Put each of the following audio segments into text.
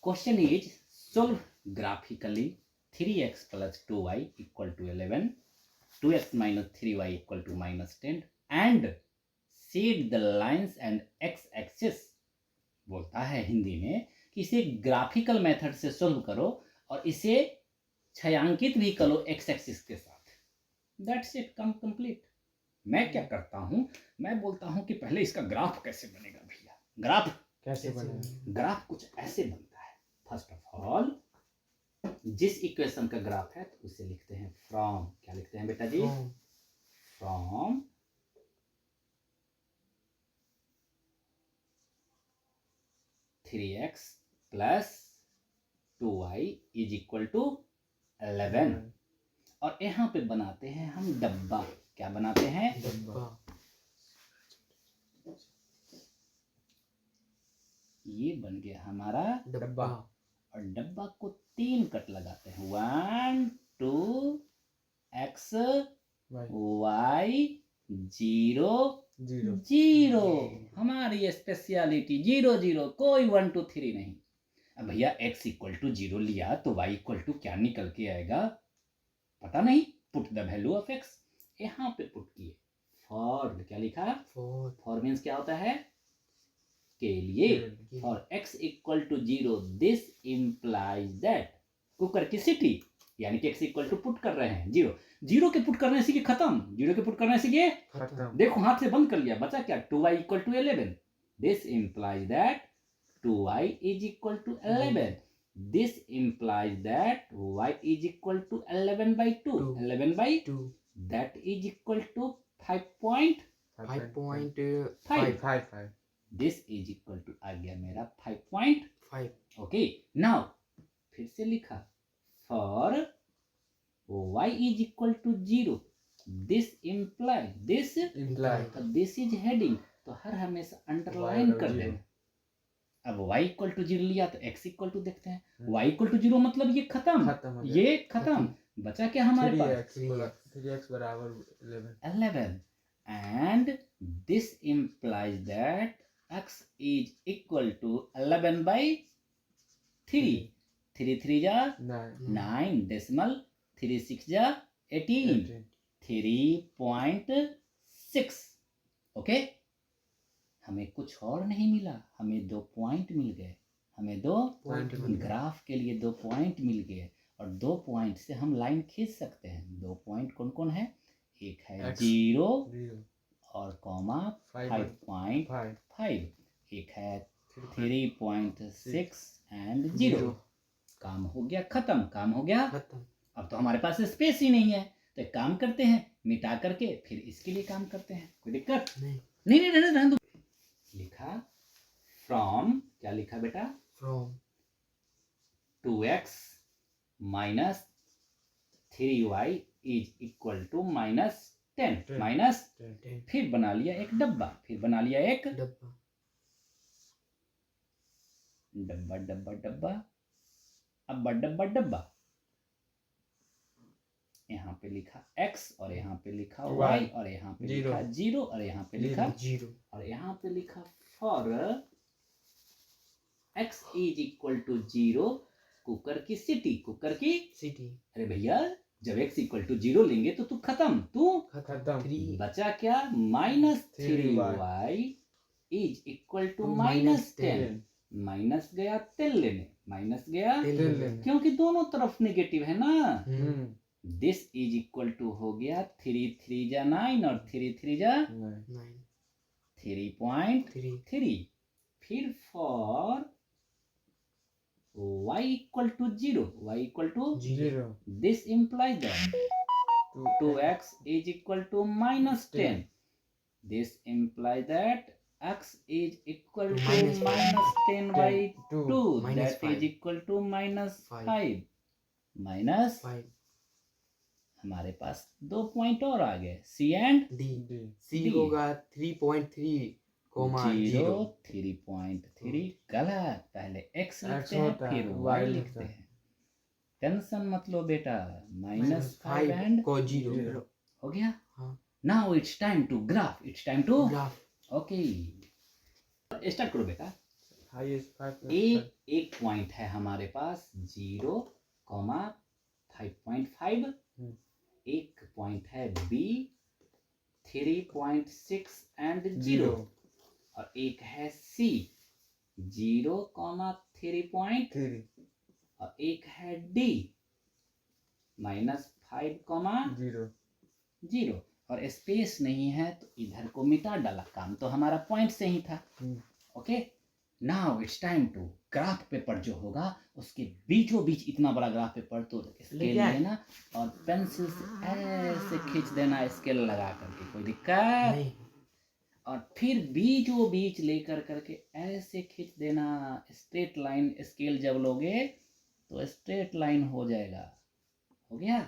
Question is solve graphically 3x plus 2y equal to 11, 2x minus 3y equal to minus 10 and shade the lines and x axis। बोलता है हिंदी में कि इसे graphical method से solve करो और इसे छायांकित भी करो एक्स एक्सिस के साथ। That's it, come complete. मैं क्या करता हूं, मैं बोलता हूं कि पहले इसका ग्राफ कैसे बनेगा भैया। ग्राफ कैसे बनेगा? ग्राफ कुछ ऐसे बनता है। फर्स्ट ऑफ ऑल जिस इक्वेशन का ग्राफ है तो उसे लिखते हैं फ्रॉम। क्या लिखते हैं बेटा जी? From 3x plus 2y is equal to 11 और यहाँ पे बनाते हैं हम डब्बा। क्या बनाते हैं? डब्बा। ये बन गया हमारा डब्बा। और डब्बा को 3 कट लगाते हैं। 1 2 x y 0 0। हमारी स्पेशलिटी 0 0, कोई 1 2 3 नहीं। अब भैया x इक्वल टू 0 लिया तो y इक्वल टू क्या निकल के आएगा पता नहीं। Put the value of x यहाँ पे पुट किए। फॉर क्या लिखा? फॉर मीन्स क्या होता है? के लिए। For x equal to 0 this implies that. Cooker की सिटी यानी कि x इक्वल टू पुट कर रहे हैं 0 0 के पुट करने से खत्म। 0 के पुट करने से खत्म। देखो हाथ से बंद कर लिया, बचा क्या? 2y equal to 11। This implies that 2y is equal to 11। This implies that y is equal to 11 by 2। 11 by 2 that is equal to 5.5। This is equal to आ गया मेरा 5.5। ओके, नाउ फिर से लिखा for y is equal to 0 this imply this is heading तो हर हमेशा underline कर देना। अब y इक्वल टू 0 लिया तो x इक्वल टू देखते हैं। y इक्वल टू 0 मतलब ये खत्म, ये खत्म। बचा क्या हमारे पास? 3x बराबर 11 and this implies that x is equal to 11 by 3। 3 3 जा 9 डेसिमल 3 6 जा 18 3.6। ओके, हमें कुछ और नहीं मिला, हमें 2 पॉइंट मिल गए। हमें 2 ग्राफ के लिए 2 पॉइंट मिल गए और 2 पॉइंट से हम लाइन खींच सकते हैं। 2 पॉइंट कौन कौन है? एक है 0 और कॉमा 5.5, एक है 3.6 एंड 0। काम हो गया खत्म, काम हो गया खत्म। अब तो हमारे पास स्पेस ही नहीं है तो एक काम करते हैं, मिटा करके फिर इसके लिए काम करते हैं। कोई दिक्कत नहीं? नहीं रहने दो। लिखा फ्रॉम, क्या लिखा बेटा? From 2x minus 3y is equal to minus 10 minus 10। फिर बना लिया एक डब्बा, फिर बना लिया एक डब्बा डब्बा डब्बा डब्बा अब डब्बा डब्बा। यहाँ पे लिखा x और यहाँ पे लिखा y और यहाँ पे लिखा 0 और यहाँ पे लिखा 0 और यहाँ पे लिखा for x is equal to 0 cooker की सिटी। कुकर की सिटी। अरे भैया जब x इक्वल टू 0 लेंगे तो तू खत्म, तू खत्म। बचा क्या? Minus 3y is equal to minus 10। Minus गया तेल लेने, माइनस गया तेल लेने, क्योंकि दोनों तरफ नेगेटिव है ना। दिस इज इक्वल टू हो गया 3 3 जा 9 और 3 3 जा 9 3.3। फिर for y equal to 0, y equal to 0, this implies that 2x is equal to minus 10। this implies that x is equal to minus 10 by 2 that is equal to minus 5 minus 5। हमारे पास 2 point और आ गए C and D। C होगा 3.3 0 3.3 गलत। पहले x लिखते हैं फिर y लिखते हैं। टेंशन मत लो बेटा। -5 एंड 0 हो गया। Now it's time to graph, it's time to graph. Okay start करो बेटा। हाईएस्ट 5 एक पॉइंट है हमारे पास 0,5.5, एक पॉइंट है बी 3.6 एंड 0, और एक है सी 0,3 और एक है डी -5,0 और स्पेस नहीं है तो इधर को मिटा डाला, काम तो हमारा पॉइंट से ही था। Okay, now it's time to graph paper जो होगा उसके बीचों बीच इतना बड़ा ग्राफ पेपर तो स्केल लेना और पेंसिल से ऐसे खींच देना स्केल लगा करके, कोई दिक्कत नहीं। और फिर बीचों बीच लेकर करके ऐसे खींच देना, स्ट्रेट लाइन स्केल जब लोगे तो स्ट्रेट लाइन हो जाएगा। हो गया,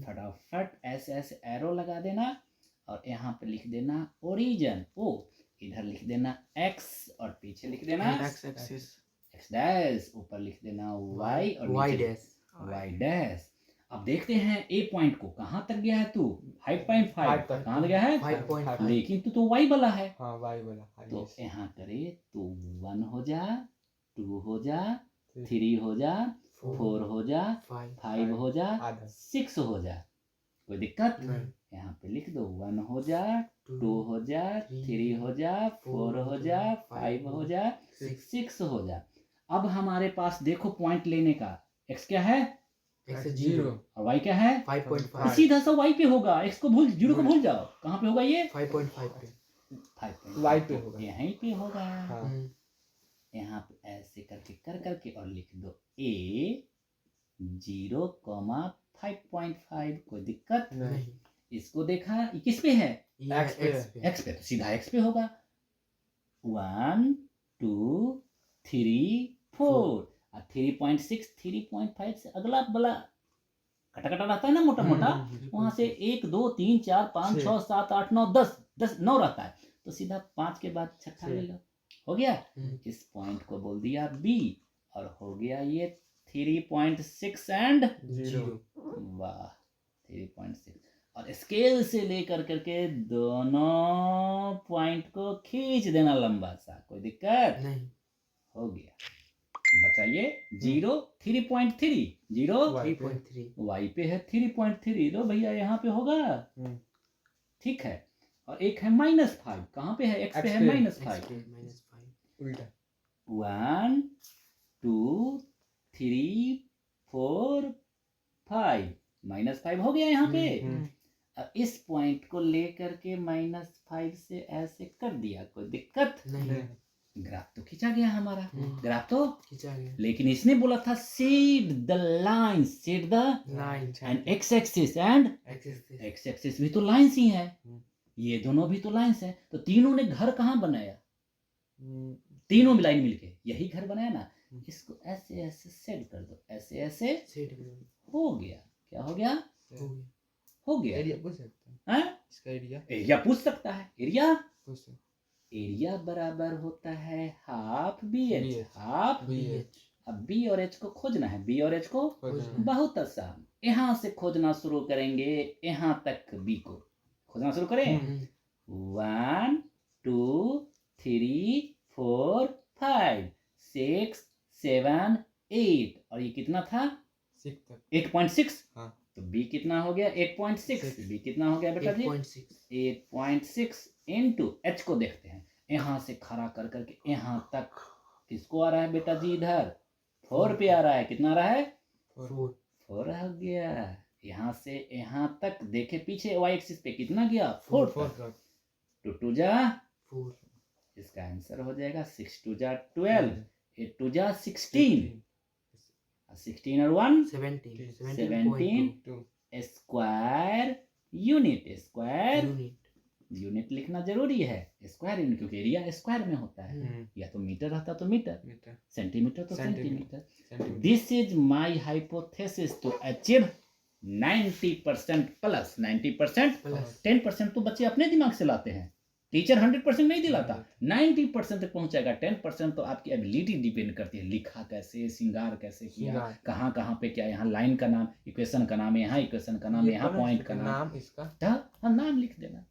फटाफट ऐसे ऐसे एरो लगा देना और यहाँ पे लिख देना ओरिजिन ओ, इधर लिख देना x और पीछे लिख देना x एक्सिस, x डैश, ऊपर लिख देना y और y डैश, y डैश। अब देखते हैं ए पॉइंट को कहाँ तक गया है तू, 5.5 कहाँ गया है 5.5, लेकिन तू तो y वाला है। हाँ y वाला, तो यहाँ करे तो 1 हो जा, 2 हो जा, 3 हो जा, 4 हो जा, 5 हो जा, 6 हो जा, कोई दिक्कत नहीं। यहाँ पे लिख दो 1 हो जा, 2 हो जा, 3 हो जा, 4 हो जा, 5 हो जा, 6 हो जा। अब हमारे पास देखो पॉइंट लेने का, x क्या है x 0 और y क्या है 5.5, सीधा सा y पे होगा, x को भूल, 0 को भूल जाओ, कहाँ पे होगा ये 5.5 पे, 5 y पे होगा, यहीं पे होगा। हाँ। यहाँ पे ऐसे करके कर करके और लिख दो a 0,5.5, कोई दिक्कत नहीं। इसको देखा ये किस पे है x पे, तो सीधा x पे होगा। 1 2 3 4 और 3.6 3.5 से अगला बला कटा कटा रहता है ना मोटा मोटा, वहां से 1 2 3 4 5 6 7 8 9 10 9 रहता है, तो सीधा 5 के बाद छठा ले लो, हो गया। इस पॉइंट को बोल दिया B और हो गया ये 3.6 एंड 0, वाह 3.6, और स्केल से लेकर करके दोनों पॉइंट को खींच देना लंबा सा, कोई दिक्कत नहीं। हो गया। बताइए 0 3.3 0 3.3 y पे है 3.3, लो भैया यहाँ पे होगा, ठीक है। और एक है -5, कहाँ पे है x पे है -5, उल्टा 1 2 3 4 5 -5 हो गया यहाँ पे। अब इस पॉइंट को लेकर के -5 से ऐसे कर दिया, कोई दिक्कत नहीं। ग्राफ तो खींचा गया हमारा, ग्राफ तो खींचा गया, लेकिन इसने बोला था set the line, set the line and x axis and x axis भी तो लाइंस ही है, ये दोनों भी तो लाइंस है, तो तीनों ने घर कहाँ बनाया, तीनों में लाइन मिलके यही घर बनाया ना। इसको ऐसे ऐसे सेट कर दो, ऐसे ऐसे सेट कर दो, हो गया। क्या हो गया हो गया एरिया पूछ सकते हैं, हैं? इसका एरिया पूछ सकता है, एरिया पूछ सकते हैं, एरिया बराबर होता है half b h, half b h. अब बी और एच को खोजना है, बी और एच को बहुत आसान, यहाँ से खोजना शुरू करेंगे, यहाँ तक बी को खोजना शुरू करें। 1 2 3 4 5 6 7 8 और ये कितना था 8.6, हाँ। तो बी कितना हो गया 8.6, बी कितना हो गया बेटा जी 8.6 इनटू एच को देखते हैं, यहाँ से खड़ा कर करके यहाँ तक किसको आ रहा है बेटा जी, इधर 4 पे आ रहा है, कितना आ रहा है 4 हो गया। यहाँ से यहाँ तक देखे पीछे y एक्सिस पे कितना गया 4, 2 2 जा 4, इसका आंसर हो जाएगा 6 2 जा 12, 8 2 जा 16, 16 और 1 17 स्क्वायर यूनिट, स्क्वायर यूनिट लिखना जरूरी है, स्क्वायर यूनिट, क्योंकि एरिया स्क्वायर में होता है, या तो मीटर रहता तो मीटर, सेंटीमीटर तो centimetre. This is my hypothesis to achieve 90% plus 90%, 10% तो बच्चे अपने दिमाग से लाते हैं, टीचर 100% नहीं दिलाता, 90% तक पहुंचाएगा, 10% तो आपकी एबिलिटी डिपेंड करती है, लिखा कैसे, श्रृंगार कैसे किया, कहाँ कहाँ पे क्या, यहाँ लाइन का नाम, इक्वेशन का नाम है, यहाँ इक्वेशन का नाम है, यहाँ पॉइंट का नाम, इसका हाँ नाम लिख देना,